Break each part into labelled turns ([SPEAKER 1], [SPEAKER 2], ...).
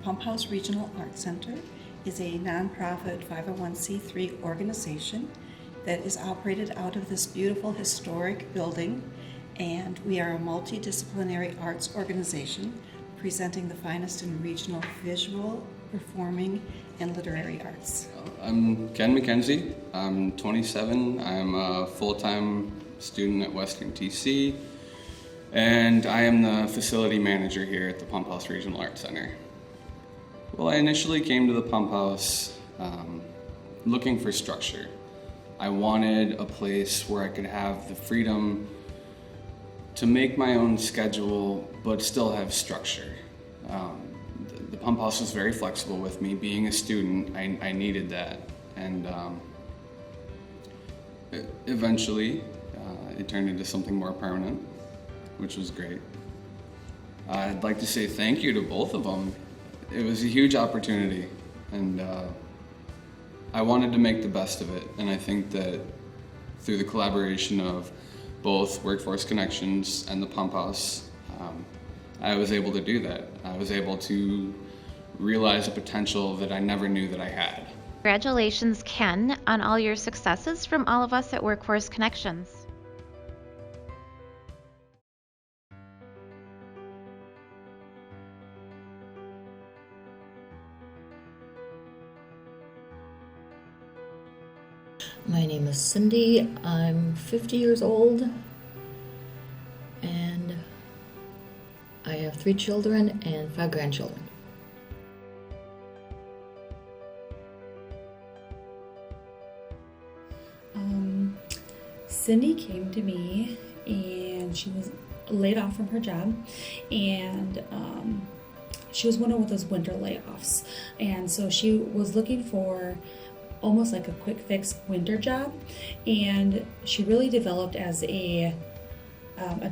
[SPEAKER 1] Pump House Regional Arts Center is a nonprofit 501c3 organization that is operated out of this beautiful historic building, and we are a multidisciplinary arts organization presenting the finest in regional visual, performing, and literary arts.
[SPEAKER 2] I'm Ken McKenzie. I'm 27. I'm a full-time student at Western TC, and I am the facility manager here at the Pump House Regional Arts Center. Well, I initially came to the Pump House looking for structure. I wanted a place where I could have the freedom to make my own schedule, but still have structure. The Pump House was very flexible with me. Being a student, I needed that. And eventually, it turned into something more permanent, which was great. I'd like to say thank you to both of them. It was a huge opportunity, and I wanted to make the best of it. And I think that through the collaboration of both Workforce Connections and the Pump House, I was able to do that. I was able to realize a potential that I never knew that I had.
[SPEAKER 3] Congratulations, Ken, on all your successes from all of us at Workforce Connections.
[SPEAKER 4] My name is Cindy. I'm 50 years old, and I have 3 children and 5 grandchildren.
[SPEAKER 5] Cindy came to me and she was laid off from her job, and she was one of those winter layoffs, and so she was looking for almost like a quick fix winter job, and she really developed as a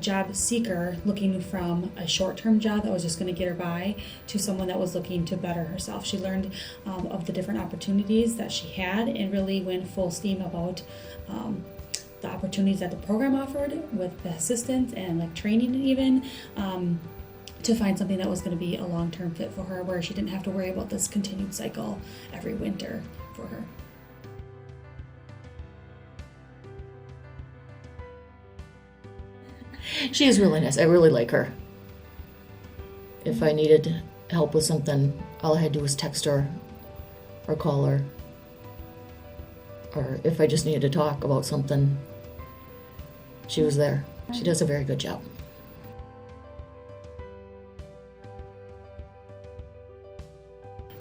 [SPEAKER 5] job seeker, looking from a short-term job that was just going to get her by to someone that was looking to better herself. She learned of the different opportunities that she had and really went full steam about the opportunities that the program offered with the assistance and like training even, to find something that was going to be a long-term fit for her, where she didn't have to worry about this continued cycle every winter for her.
[SPEAKER 4] She is really nice. I really like her. If I needed help with something, all I had to do was text her or call her. Or if I just needed to talk about something, she was there. She does a very good job.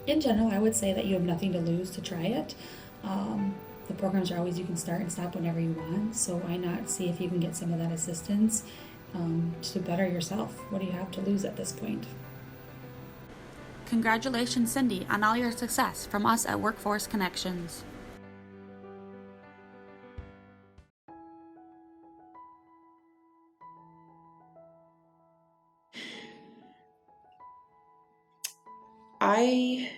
[SPEAKER 5] In general, I would say that you have nothing to lose to try it. The programs are always, you can start and stop whenever you want, so why not see if you can get some of that assistance to better yourself? What do you have to lose at this point?
[SPEAKER 6] Congratulations, Cindy, on all your success from us at Workforce Connections.
[SPEAKER 7] I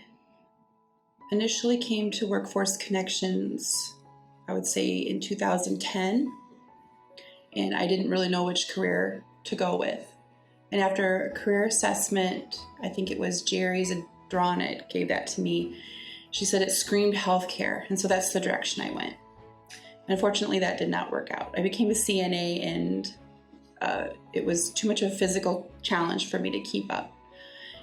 [SPEAKER 7] initially came to Workforce Connections, I would say in 2010, and I didn't really know which career to go with. And after a career assessment, I think it was Jerry's Adronit gave that to me. She said it screamed healthcare, and so that's the direction I went. And unfortunately, that did not work out. I became a CNA, and it was too much of a physical challenge for me to keep up.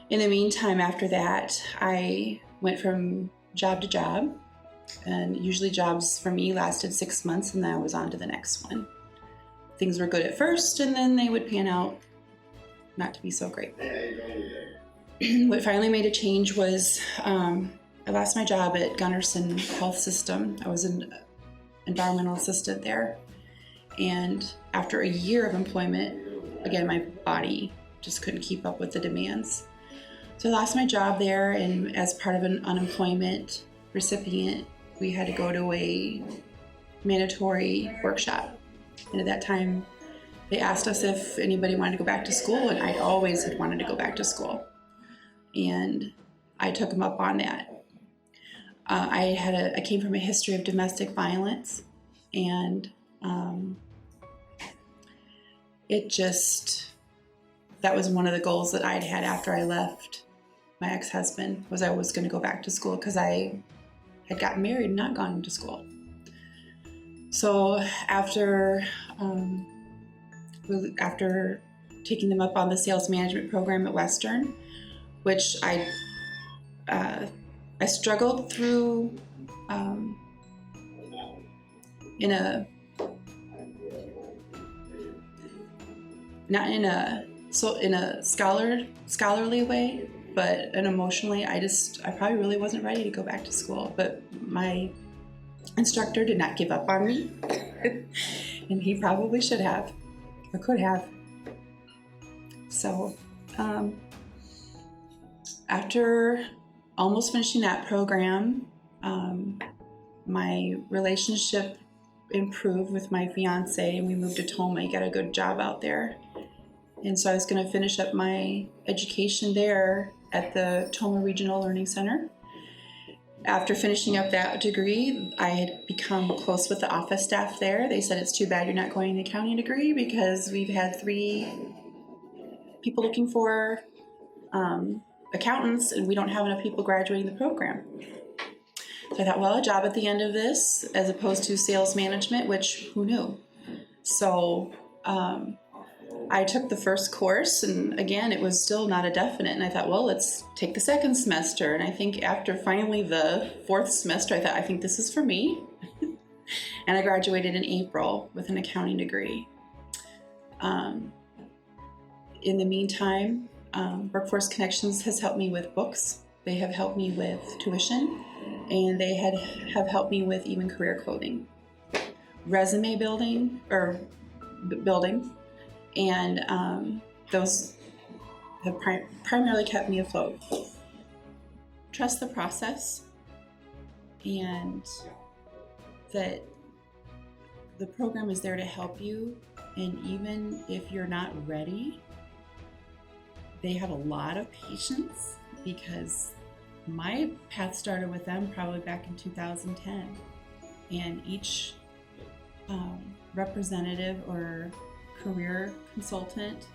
[SPEAKER 7] In the meantime, after that, I went from job to job, and usually jobs for me lasted 6 months, and then I was on to the next one. Things were good at first, and then they would pan out not to be so great. What finally made a change was I lost my job at Gunnarsson Health System. I was an environmental assistant there, and after a year of employment, again, my body just couldn't keep up with the demands. So I lost my job there, and as part of an unemployment recipient, we had to go to a mandatory workshop. And at that time, they asked us if anybody wanted to go back to school, and I always had wanted to go back to school. And I took them up on that. I came from a history of domestic violence, and that was one of the goals that I'd had after I left my ex-husband, was I was going to go back to school because I had gotten married and not gone to school. So after taking them up on the sales management program at Western, which I struggled through in a scholarly way, but emotionally, I probably really wasn't ready to go back to school. But my instructor did not give up on me, and he probably should have or could have. So after almost finishing that program, my relationship improved with my fiance, and we moved to Toma. He got a good job out there. And so I was going to finish up my education there at the Toma Regional Learning Center. After finishing up that degree, I had become close with the office staff there. They said, it's too bad you're not going the accounting degree because we've had 3 people looking for accountants and we don't have enough people graduating the program. So I thought, well, a job at the end of this as opposed to sales management, which who knew? So I took the first course, and again, it was still not a definite. And I thought, well, let's take the second semester. And I think after finally the 4th semester, I thought, I think this is for me. And I graduated in April with an accounting degree. In the meantime, Workforce Connections has helped me with books. They have helped me with tuition, and they have helped me with even career clothing, resume building, and those have primarily kept me afloat. Trust the process, and that the program is there to help you, and even if you're not ready, they have a lot of patience, because my path started with them probably back in 2010, and each representative or career consultant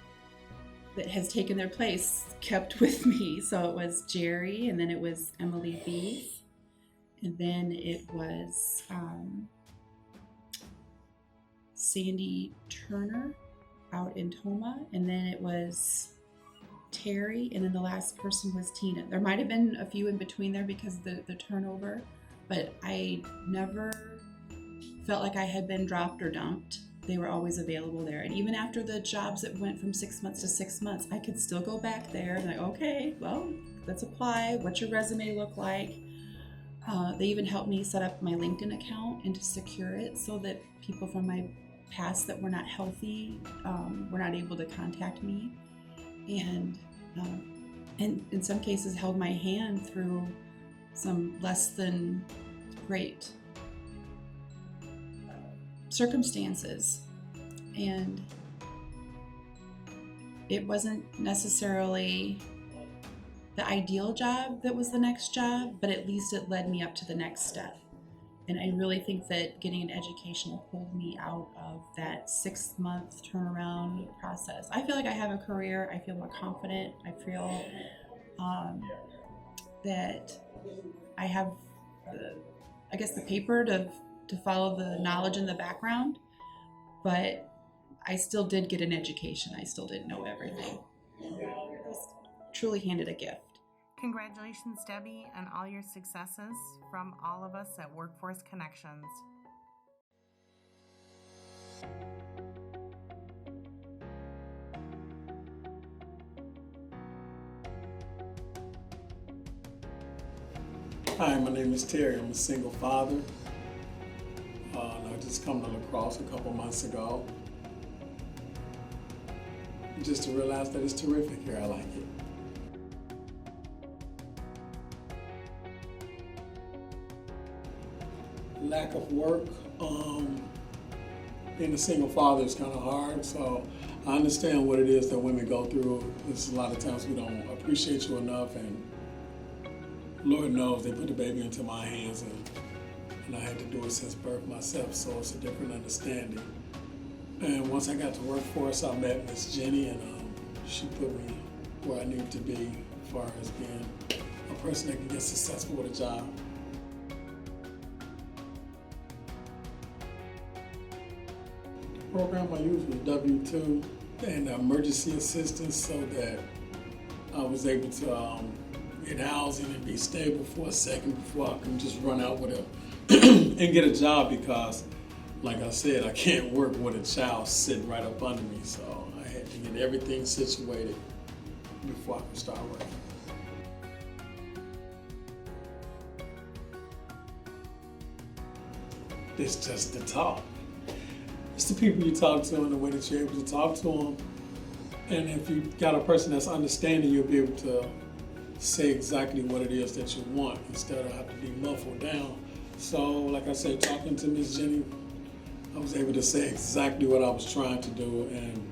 [SPEAKER 7] that has taken their place kept with me. So it was Jerry, and then it was Emily B, and then it was Sandy Turner out in Toma, and then it was Terry, and then the last person was Tina. There might have been a few in between there because of the turnover, but I never felt like I had been dropped or dumped. They were always available there. And even after the jobs that went from 6 months to 6 months, I could still go back there and like, okay, well, let's apply. What's your resume look like? They even helped me set up my LinkedIn account and to secure it so that people from my past that were not healthy were not able to contact me. And in some cases held my hand through some less than great circumstances. And it wasn't necessarily the ideal job that was the next job, but at least it led me up to the next step. And I really think that getting an education pulled me out of that 6-month turnaround process. I feel like I have a career. I feel more confident. I feel that I have, the paper to follow the knowledge in the background, but I still did get an education. I still didn't know everything. I was truly handed a gift.
[SPEAKER 8] Congratulations, Debbie, on all your successes from all of us at Workforce Connections.
[SPEAKER 9] Hi, my name is Terry. I'm a single father. I just come to La Crosse a couple months ago. Just to realize that it's terrific here. I like it. Lack of work, being a single father is kind of hard, so I understand what it is that women go through. There's a lot of times we don't appreciate you enough, and Lord knows they put the baby into my hands, and I had to do it since birth myself, so it's a different understanding. And once I got to Workforce, I met Miss Jenny, and she put me where I needed to be far as being a person that can get successful with a job. The program I used was W-2 and emergency assistance, so that I was able to get housing and be stable for a second before I can just run out with and get a job, because like I said, I can't work with a child sitting right up under me, so I had to get everything situated before I could start working. It's just the talk. It's the people you talk to and the way that you're able to talk to them. And if you got a person that's understanding, you'll be able to say exactly what it is that you want instead of have to be muffled down. So, like I said, talking to Miss Jenny, I was able to say exactly what I was trying to do. And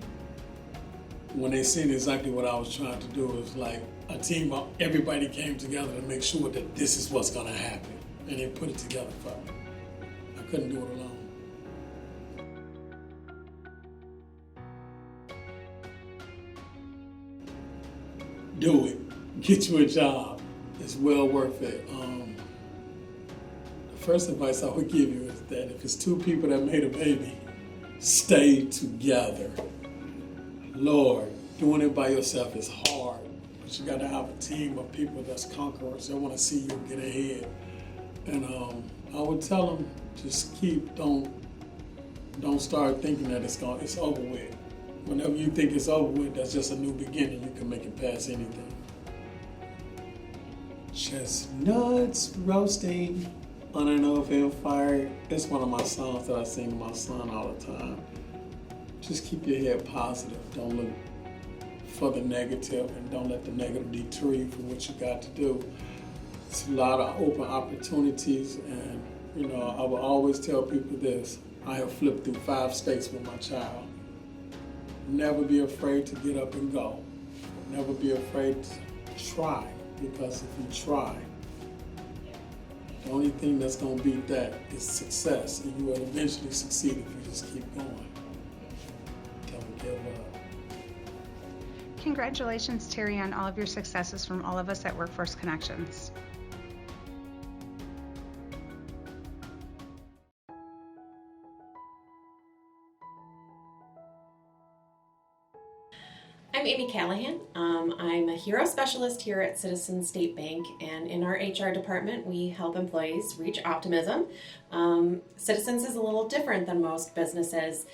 [SPEAKER 9] when they seen exactly what I was trying to do, it was like a team of everybody came together to make sure that this is what's gonna happen. And they put it together for me. I couldn't do it alone. Do it. Get you a job. It's well worth it. The first advice I would give you is that if it's two people that made a baby, stay together. Lord, doing it by yourself is hard, but you got to have a team of people that's conquerors. They want to see you get ahead. And I would tell them, just don't start thinking that it's over with. Whenever you think it's over with, that's just a new beginning. You can make it past anything. Chestnuts roasting on an open fire. It's one of my songs that I sing to my son all the time. Just keep your head positive. Don't look for the negative, and don't let the negative deter you from what you got to do. It's a lot of open opportunities, and I will always tell people this. I have flipped through 5 states with my child. Never be afraid to get up and go. Never be afraid to try, because if you try, the only thing that's going to beat that is success, and you will eventually succeed if you just keep going. Don't give up.
[SPEAKER 10] Congratulations, Terry, on all of your successes from all of us at Workforce Connections.
[SPEAKER 11] I'm Amy Callahan. I'm a hero specialist here at Citizens State Bank, and in our HR department we help employees reach optimism. Citizens is a little different than most businesses,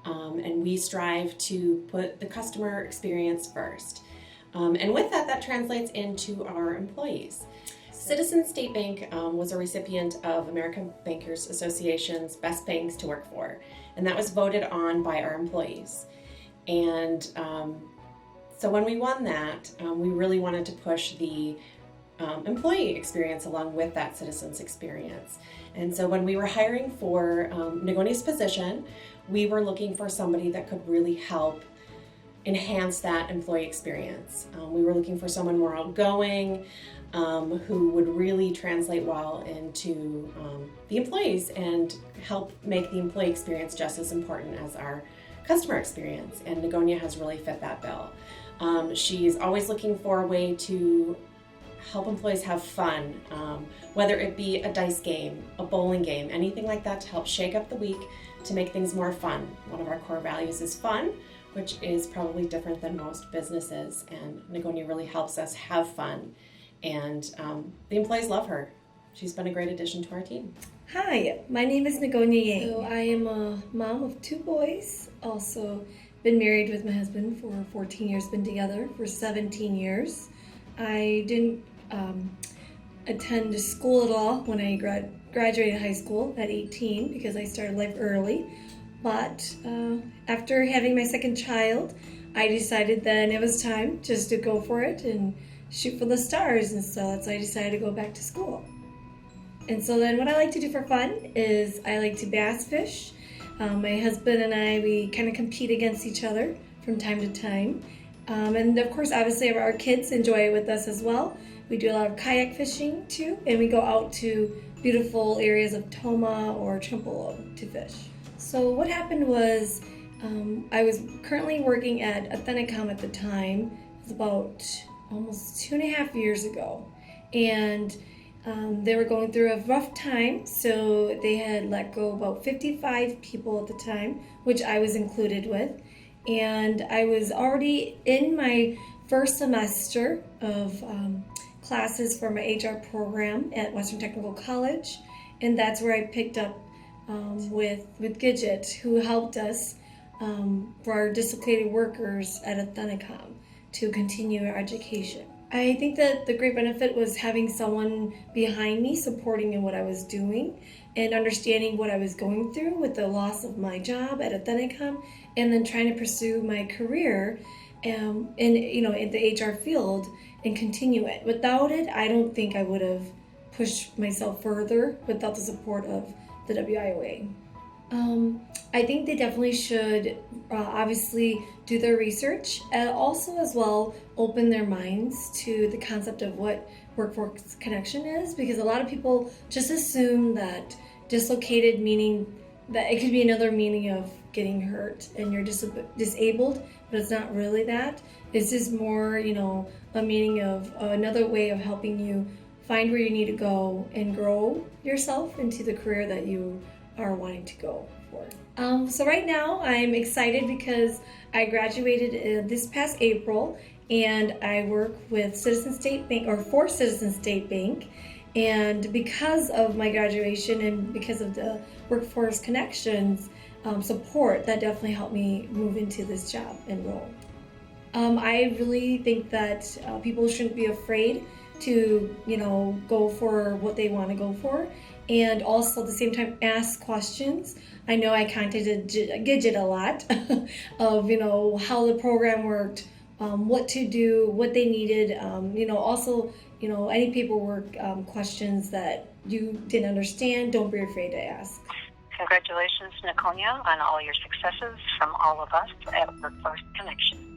[SPEAKER 11] and we strive to put the customer experience first. And with that translates into our employees. Citizens State Bank was a recipient of American Bankers Association's Best Banks to Work For, and that was voted on by our employees. And so when we won that, we really wanted to push the employee experience along with that citizens experience. And so when we were hiring for Ngoni's position, we were looking for somebody that could really help enhance that employee experience. We were looking for someone more outgoing, who would really translate well into the employees and help make the employee experience just as important as our customer experience. And Ngonia has really fit that bill. She's always looking for a way to help employees have fun, whether it be a dice game, a bowling game, anything like that to help shake up the week, to make things more fun. One of our core values is fun, which is probably different than most businesses, and Ngonia really helps us have fun, and the employees love her. She's been a great addition to our team.
[SPEAKER 12] Hi, my name is Ngonia Yang. So I am a mom of 2 boys, also been married with my husband for 14 years, been together for 17 years. I didn't attend school at all when I graduated high school at 18 because I started life early. But after having my second child, I decided then it was time just to go for it and shoot for the stars. And so that's why I decided to go back to school. And so then what I like to do for fun is I like to bass fish. My husband and I, we kind of compete against each other from time to time. And of course, obviously, our kids enjoy it with us as well. We do a lot of kayak fishing too, and we go out to beautiful areas of Toma or Trempealeau to fish. So what happened was I was currently working at Athenacom at the time. It was about almost 2.5 years ago. And they were going through a rough time, so they had let go about 55 people at the time, which I was included with. And I was already in my first semester of classes for my HR program at Western Technical College, and that's where I picked up with Gidget, who helped us for our dislocated workers at Athenacom to continue our education. I think that the great benefit was having someone behind me supporting in what I was doing and understanding what I was going through with the loss of my job at Athenacom, and then trying to pursue my career in the HR field and continue it. Without it, I don't think I would have pushed myself further without the support of the WIOA. I think they definitely should obviously do their research and also as well open their minds to the concept of what workforce connection is, because a lot of people just assume that dislocated meaning that it could be another meaning of getting hurt and you're disabled, but it's not really that. It's just more, a meaning of another way of helping you find where you need to go and grow yourself into the career that you are wanting to go for. So right now I'm excited because I graduated this past April, and I work with Citizen State Bank, or for Citizen State Bank. And because of my graduation and because of the Workforce Connections support, that definitely helped me move into this job and role. I really think that people shouldn't be afraid to, go for what they want to go for, and also at the same time ask questions. I know I contacted Gidget a lot of, how the program worked, what to do, what they needed, also, any paperwork questions that you didn't understand, don't be afraid to ask.
[SPEAKER 13] Congratulations, Niconia, on all your successes from all of us at Workforce Connection.